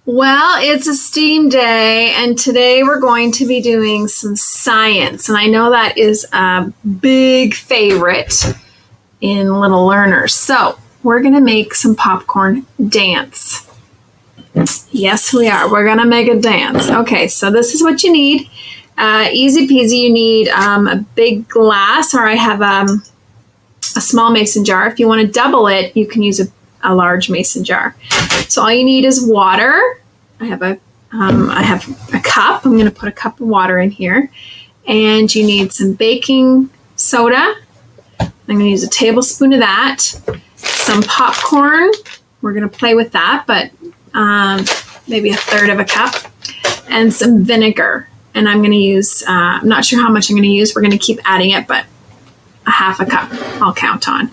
Well, it's a STEAM day, and today we're going to be doing some science. And I know that is a big favorite in little learners. So we're going to make some popcorn dance. Yes, we are. We're going to make a dance. Okay, so this is what you need. Easy peasy. You need a big glass, or I have a small mason jar. If you want to double it, you can use a large mason jar. So all you need is water. I have a cup. I'm going to put a cup of water in here, and you need some baking soda. I'm going to use a tablespoon of that. Some popcorn. We're going to play with that, but maybe a third of a cup, and some vinegar. And I'm going to use. I'm not sure how much I'm going to use. We're going to keep adding it, but a half a cup I'll count on.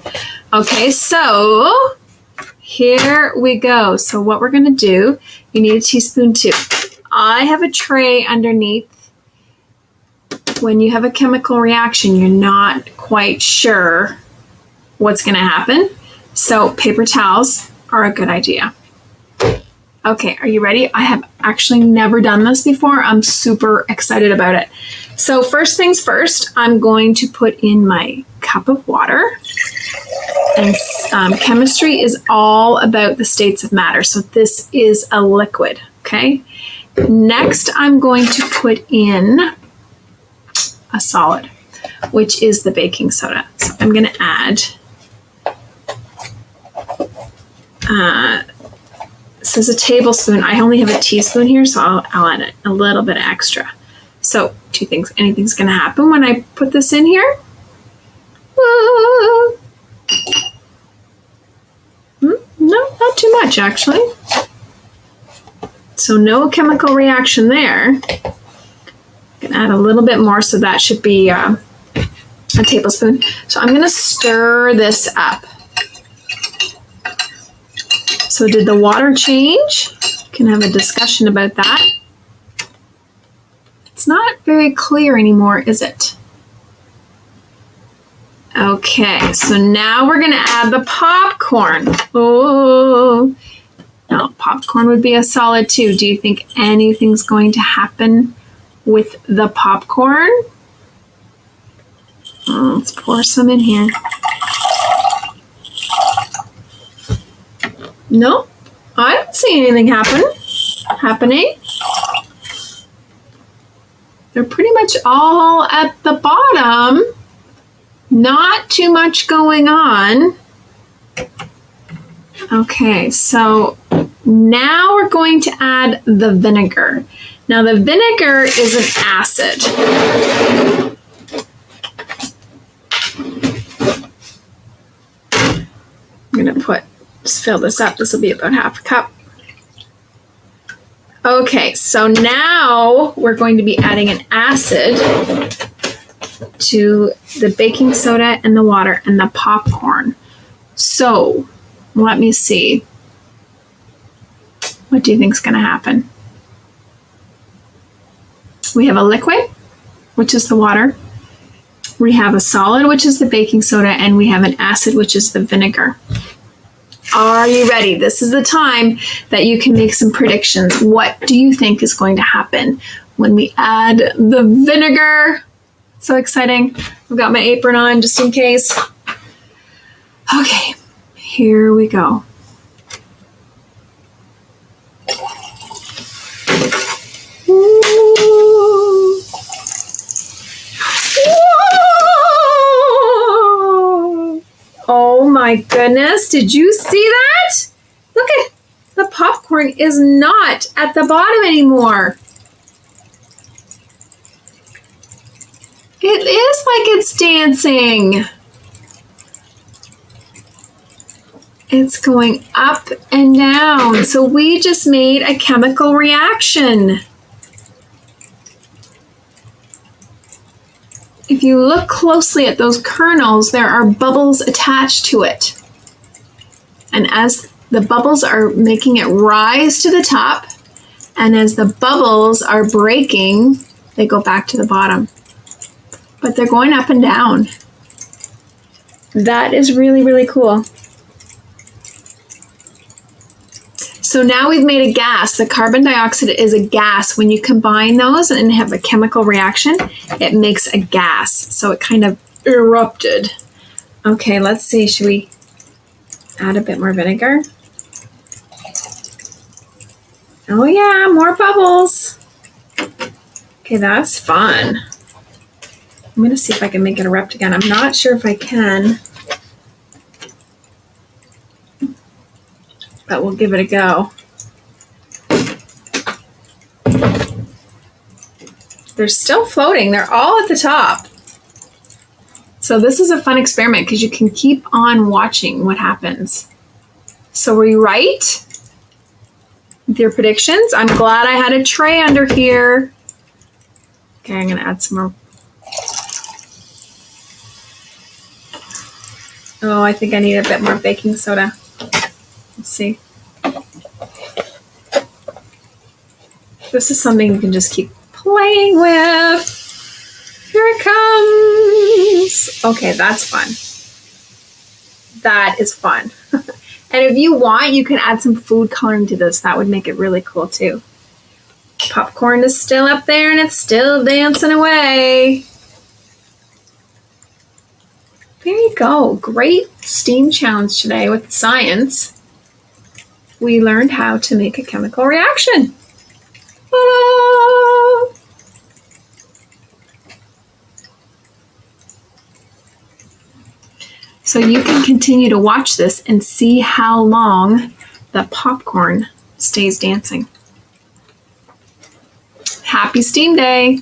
Okay, so here we go. So what we're going to do, you need a teaspoon too. I have a tray underneath. When you have a chemical reaction, you're not quite sure what's going to happen. So paper towels are a good idea. Okay, are you ready? I have actually never done this before. I'm super excited about it. So first things first, I'm going to put in my cup of water. And chemistry is all about the states of matter. So this is a liquid, okay? Next, I'm going to put in a solid, which is the baking soda. So I'm going to add, this is a tablespoon. I only have a teaspoon here, so I'll add a little bit extra. So do you think anything's going to happen when I put this in here? No, not too much actually. So no chemical reaction there. I'm going to add a little bit more, so that should be a tablespoon. So I'm going to stir this up. So did the water change? Can have a discussion about that. It's not very clear anymore, is it? Okay, so now we're going to add the popcorn. Oh, no, popcorn would be a solid too. Do you think anything's going to happen with the popcorn? Oh, let's pour some in here. No, I don't see anything happening. They're pretty much all at the bottom. Not too much going on. Okay, so now we're going to add the vinegar. Now the vinegar is an acid. I'm going to just fill this up. This will be about half a cup. Okay, so now we're going to be adding an acid to the baking soda and the water and the popcorn. So let me see. What do you think is going to happen? We have a liquid, which is the water. We have a solid, which is the baking soda, and we have an acid, which is the vinegar. Are you ready? This is the time that you can make some predictions. What do you think is going to happen when we add the vinegar? So exciting. I've got my apron on just in case. Okay, here we go. Ooh. Whoa! Oh my goodness, did you see that? Look at the popcorn is not at the bottom anymore. It is like it's dancing. It's going up and down. So we just made a chemical reaction. If you look closely at those kernels, there are bubbles attached to it. And as the bubbles are making it rise to the top, and as the bubbles are breaking, they go back to the bottom. But they're going up and down. That is really, really cool. So now we've made a gas. The carbon dioxide is a gas. When you combine those and have a chemical reaction, it makes a gas. So it kind of erupted. Okay, let's see. Should we add a bit more vinegar? Oh yeah, more bubbles. Okay, that's fun. I'm going to see if I can make it erupt again. I'm not sure if I can, but we'll give it a go. They're still floating. They're all at the top. So this is a fun experiment because you can keep on watching what happens. So were you right with your predictions? I'm glad I had a tray under here. Okay, I'm going to add some more. Oh, I think I need a bit more baking soda. Let's see. This is something you can just keep playing with. Here it comes. Okay, that's fun. That is fun. And if you want, you can add some food coloring to this. That would make it really cool too. Popcorn is still up there and it's still dancing away. There you go. Great STEAM challenge today with science. We learned how to make a chemical reaction. Ah! So you can continue to watch this and see how long the popcorn stays dancing. Happy STEAM Day!